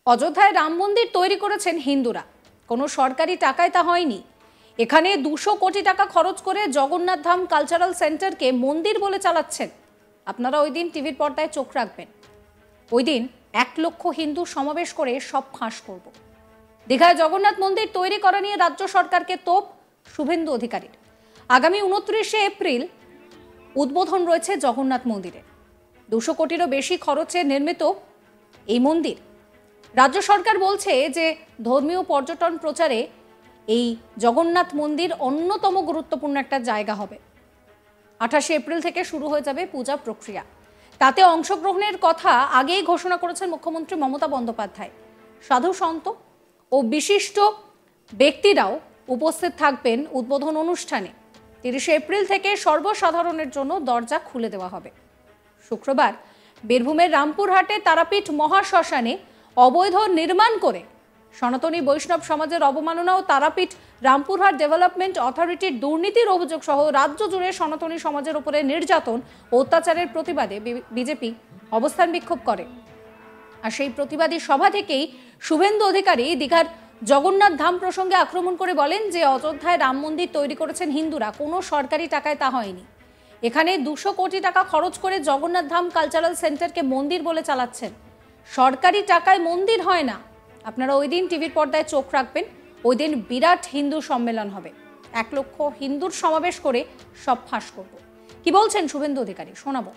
অযোধ্যায় রাম মন্দির তৈরি করেছেন হিন্দুরা, কোনো সরকারি টাকায় তা হয়নি। এখানে 200 কোটি টাকা খরচ করে জগন্নাথ ধাম কালচারাল সেন্টারকে মন্দির বলে চালাচ্ছেন। আপনারা ওই দিন টিভির পর্দায় চোখ রাখবেন। ওই দিন 1 লক্ষ হিন্দু সমাবেশ করে সব ফাঁস করব। দীঘায় জগন্নাথ মন্দির তৈরি করা নিয়ে রাজ্য সরকারকে তোপ শুভেন্দু অধিকারীর। আগামী 29শে এপ্রিল উদ্বোধন রয়েছে জগন্নাথ মন্দিরে। 200 কোটিরও বেশি খরচে নির্মিত এই মন্দির। রাজ্য সরকার বলছে যে ধর্মীয় পর্যটন প্রচারে এই জগন্নাথ মন্দির অন্যতম গুরুত্বপূর্ণ একটা জায়গা হবে। 28শে এপ্রিল থেকে শুরু হয়ে যাবে পূজা প্রক্রিয়া। তাতে অংশগ্রহণের কথা আগেই ঘোষণা করেছেন মুখ্যমন্ত্রী মমতা বন্দ্যোপাধ্যায়। সাধু সন্ত ও বিশিষ্ট ব্যক্তিরাও উপস্থিত থাকবেন উদ্বোধন অনুষ্ঠানে। 30শে এপ্রিল থেকে সর্বসাধারণের জন্য দরজা খুলে দেওয়া হবে। শুক্রবার বীরভূমের রামপুরহাটে তারাপীঠ মহাশ্মশানে অবৈধ নির্মাণ করে সনাতনী বৈষ্ণব সমাজের অবমাননা ও তারাপীঠ রামপুরহাট ডেভেলপমেন্ট অথরিটির দুর্নীতির অভিযোগ সহ রাজ্য জুড়ে সনাতনী সমাজের উপরে নির্যাতন ও অত্যাচারের প্রতিবাদে বিজেপি অবস্থান বিক্ষোভ করে। আর সেই প্রতিবাদী সভা থেকেই শুভেন্দু অধিকারী দীঘার জগন্নাথ ধাম প্রসঙ্গে আক্রমণ করে বলেন যে অযোধ্যায় রাম মন্দির তৈরি করেছেন হিন্দুরা, কোনো সরকারি টাকায় তা হয়নি। এখানে 200 কোটি টাকা খরচ করে জগন্নাথ ধাম কালচারাল সেন্টারকে মন্দির বলে চালাচ্ছেন। সরকারি টাকায় মন্দির হয় না। আপনারা ওই দিন টিভির পর্দায় চোখ রাখবেন। ওই দিন বিরাট হিন্দু সম্মেলন হবে। 1 লক্ষ হিন্দুর সমাবেশ করে সব ফাঁস করব। কি বলছেন শুভেন্দু অধিকারী, শোনাবো।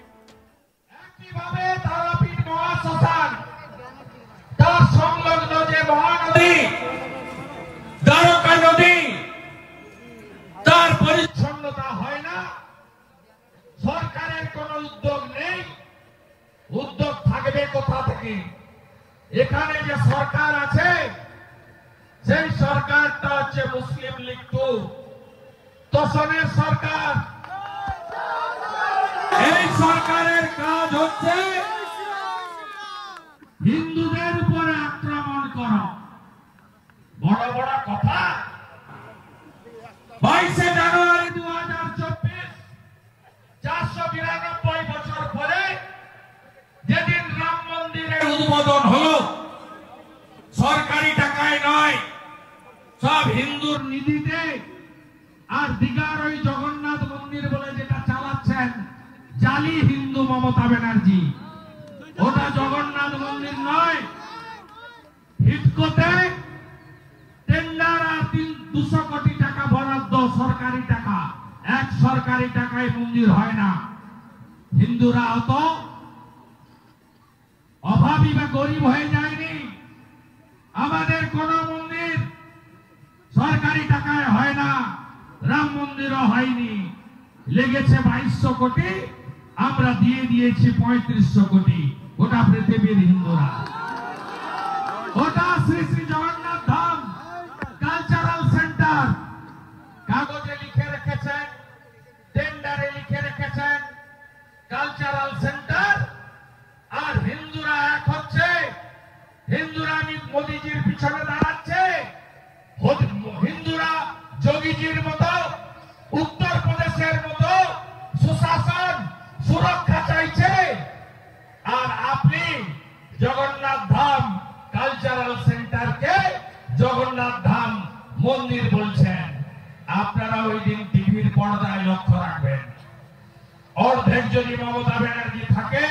একইভাবে তারাপীঠ মহাশ্মশান তার সংলগ্ন যে মহানদী দ্বারকা নদী, তার পরিচ্ছন্নতা হয় না। সরকারের কোন উদ্যোগ নেই। উদ্যোগ থাকবে কোথা থেকে? এখানে যে সরকার আছে সেই সরকারটা হচ্ছে মুসলিম লীগ তোষণের সরকার। এই সরকারের কাজ হচ্ছে হিন্দুদের উপরে আক্রমণ করা। বড় বড় কথা। 22শে জানুয়ারি 2024 492 বছর পরে যেদিন রাম মন্দিরের উদ্বোধন হলো, সরকারি টাকায় নয়, সব হিন্দুর নিধিতে। আর দীঘার ওই জগন্নাথ মন্দির বলে যেটা চালাচ্ছেন জালি হিন্দু মমতা ব্যানার্জি, ওটা জগন্নাথ মন্দির নয়। হিটকোতে টেন্ডার আর 200 কোটি টাকা বরাদ্দ, সরকারি টাকা। এক সরকারি টাকায় মন্দির হয় না। হিন্দুরা অত অভাবী বা গরিব হয়ে যায়নি। আমাদের কোন মন্দির সরকারি টাকায় হয় না, রাম মন্দিরও হয়নি। লেগেছে 2200 কোটি, আমরা দিয়ে দিয়েছি 3500 কোটি। ওটা পৃথিবীর হিন্দুরা। ওটা শ্রী শ্রী জগন্নাথ ধাম কালচারাল সেন্টার। কাগজে লিখে রেখেছেন, টেন্ডারে লিখে রেখেছেন কালচারাল সেন্টার। আর হিন্দুরা এক হচ্ছে। হিন্দুরা মোদীজির পিছনে দাঁড়াচ্ছে। হিন্দুরা যোগীজির মতো, উত্তরপ্রদেশের মতো সুশাসন সুরক্ষা চাইছে। আর আপনি জগন্নাথ ধাম কালচারাল সেন্টারকে জগন্নাথ ধাম মন্দির বলছেন। আপনারা ওই দিন টিভির পর্দায় লক্ষ্য রাখবেন। অর্ধেক যদি মমতা ব্যানার্জি থাকে,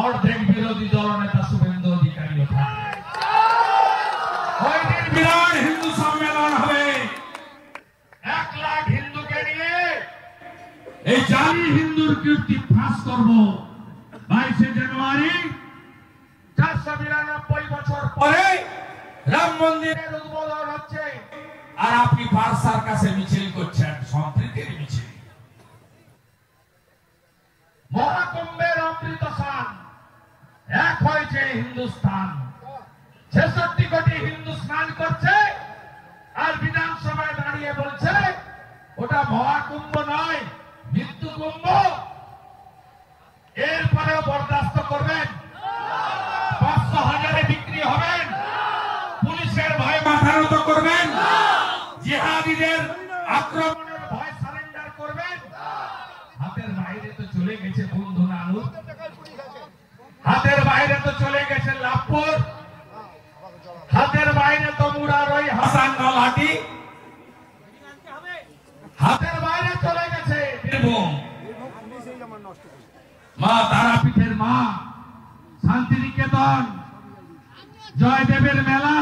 অর্ধেক বিরোধী দলনেতা শুভেন্দু অধিকারীও থাকে। ওই দিন বিরাট হিন্দু সম্মেলন হবে। 1 লাখ হিন্দুকে নিয়ে এই জালি হিন্দুর কীর্তি ফাঁস করব। 22শে জানুয়ারি 492 বছর পরে রাম মন্দিরের উদ্বোধন হচ্ছে। আর আপনি পার সার্কাসে মিছিল করছেন, সম্প্রীতির মিছিল। মহাকুম্ভের অমৃত স্নান, এক হয়েছে হিন্দুস্তান। 66 কোটি হিন্দু স্নান করছে। আর বিধানসভায় দাঁড়িয়ে বলছে ওটা মহাকুম্ভ নয়, মৃত্যু কুম্ভ। এরপরেও বরদাস্ত করবেন? 500,000-এ বিক্রি হবেন? পুলিশের ভয় মাথা নত করবেন? জিহাদিদের আক্রমণের ভয় সারেন্ডার করবেন? হাতের বাইরে তো চলে গেছে বন্ধু নানু, হাতের বাইরে তো চলে গেছে লাভপুর। নলহাটি হাতের বাইরে চলে গেছে বীরভূম। মা তারাপীঠের মা, শান্তিনিকেতন, জয়দেবের মেলা,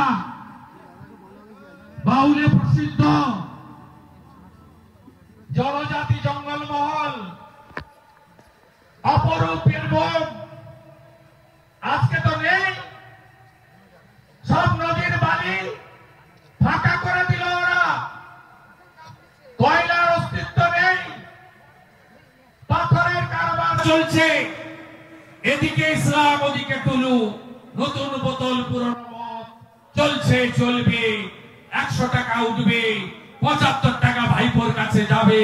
বাউলে প্রসিদ্ধ জনজাতি জঙ্গলমহল, অপরূপ বীরভূম আজকে তো নেই। সব নদীর বালি ফাঁকা করে দিল ওরা, কয়লার অস্তিত্ব নেই, পাথরের কারবার চলছে। এদিকে ইসলাম, ওদিকে টুলু, নতুন বোতল পুরনো মদ, চলছে চলবে, 100 টাকা উঠবে, 75 টাকা ভাইপোর কাছে যাবে।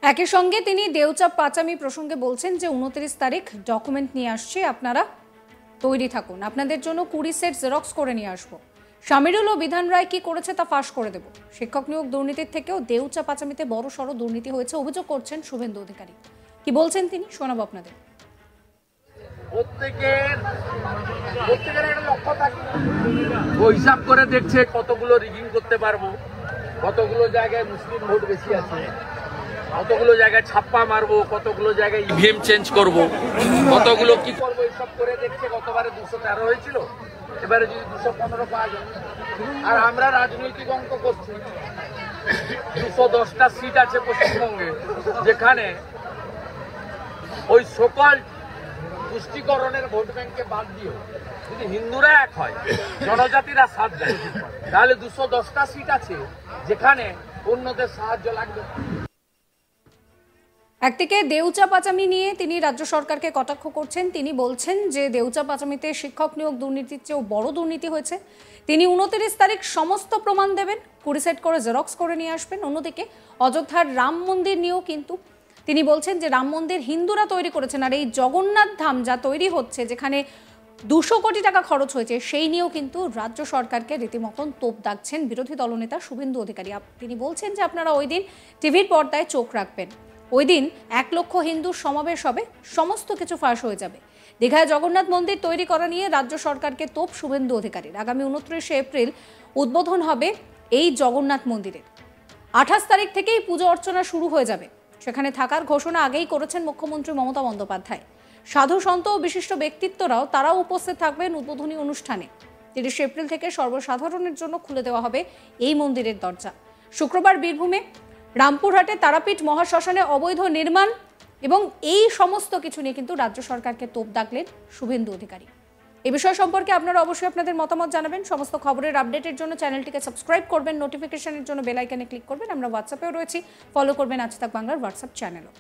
একই সঙ্গে তিনি দেউচা পাচামি প্রসঙ্গে বলছেন যে 29 তারিখ ডকুমেন্ট নিয়ে আসছে, আপনারা তৈরি থাকুন, আপনাদের জন্য 20 সেট জেরক্স করে নিয়ে আসবো। শামিরুল ও বিধান রায় কি করেছে তা ফাঁস করে দেব। শিক্ষক নিয়োগ দুর্নীতির থেকেও দেউচা পাচামিতে বড় সড় দুর্নীতি হয়েছে অভিযোগ করছেন শুভেন্দু অধিকারী। কি বলছেন তিনি, শোনাবো আপনাদের। প্রত্যেকের একটা লক্ষ্য থাকে, ও হিসাব করে দেখছে কতগুলো রিগিং করতে পারবো, কতগুলো জায়গায় মুসলিম ভোট বেশি আছে, কতগুলো জায়গায় ছাপ্পা মারবো, কতগুলো জায়গায় ইভিএম চেঞ্জ করব, কতগুলো কি করবো, এইসব করে দেখছে। গতবারে 213 হয়েছিল, এবারে যদি 215 পাওয়া যায়। আর আমরা রাজনৈতিক অঙ্ক করছি, 210টা সিট আছে পশ্চিমবঙ্গে, যেখানে ওই সকল পুষ্টিকরণের ভোট ব্যাংকে বাদ দিয়েও যদি হিন্দুরা এক হয়, জনজাতিরা 7 দেয়, তাহলে 210টা সিট আছে যেখানে অন্যদের সাহায্য লাগবে। একদিকে দেউচা পাচামি নিয়ে তিনি রাজ্য সরকারকে কটাক্ষ করছেন। তিনি বলছেন যে দেউচা পাচামিতে শিক্ষক নিয়োগ দুর্নীতির চেয়েও বড় দুর্নীতি হয়েছে। তিনি 29 তারিখ সমস্ত প্রমাণ দেবেন, 20 সেট করে জেরক্স করে নিয়ে আসবেন। অন্যদিকে অযোধ্যার রাম মন্দির নিয়েও কিন্তু তিনি বলছেন যে রাম মন্দির হিন্দুরা তৈরি করেছেন, আর এই জগন্নাথ ধাম যা তৈরি হচ্ছে, যেখানে 200 কোটি টাকা খরচ হয়েছে, সেই নিয়েও কিন্তু রাজ্য সরকারকে রীতিমতন তোপ দাগছেন বিরোধী দলনেতা শুভেন্দু অধিকারী। তিনি বলছেন যে আপনারা ওই দিন টিভির পর্দায় চোখ রাখবেন, ওই দিন 1 লক্ষ হিন্দুর সমাবেশ হবে, সমস্ত কিছু ফাঁস হয়ে যাবে। দীঘায় জগন্নাথ মন্দির তৈরি করা নিয়ে রাজ্য সরকারকে তোপ শুভেন্দু অধিকারীর। আগামী 29 এপ্রিল উদ্বোধন হবে এই জগন্নাথ মন্দিরের। 28 তারিখ থেকেই পুজো অর্চনা শুরু হয়ে যাবে। সেখানে থাকার ঘোষণা আগেই করেছেন মুখ্যমন্ত্রী মমতা বন্দ্যোপাধ্যায়। সাধু সন্ত ও বিশিষ্ট ব্যক্তিত্বরাও তারাও উপস্থিত থাকবেন উদ্বোধনী অনুষ্ঠানে। 30 এপ্রিল থেকে সর্বসাধারণের জন্য খুলে দেওয়া হবে এই মন্দিরের দরজা। শুক্রবার বীরভূমে রামপুরহাটে তারাপীঠ মহাশ্মশানে অবৈধ নির্মাণ এবং এই সমস্ত কিছু নিয়ে কিন্তু রাজ্য সরকারকে তোপ দাগলেন শুভেন্দু অধিকারী। এই বিষয় সম্পর্কে আপনারা অবশ্যই আপনাদের মতামত জানাবেন। সমস্ত খবরের আপডেটের জন্য চ্যানেলটিকে সাবস্ক্রাইব করবেন, নোটিফিকেশনের জন্য বেল আইকনে ক্লিক করবেন। আমরা হোয়াটসঅ্যাপেও রয়েছি, ফলো করবেন আজ তাক বাংলার হোয়াটসঅ্যাপ চ্যানেলও।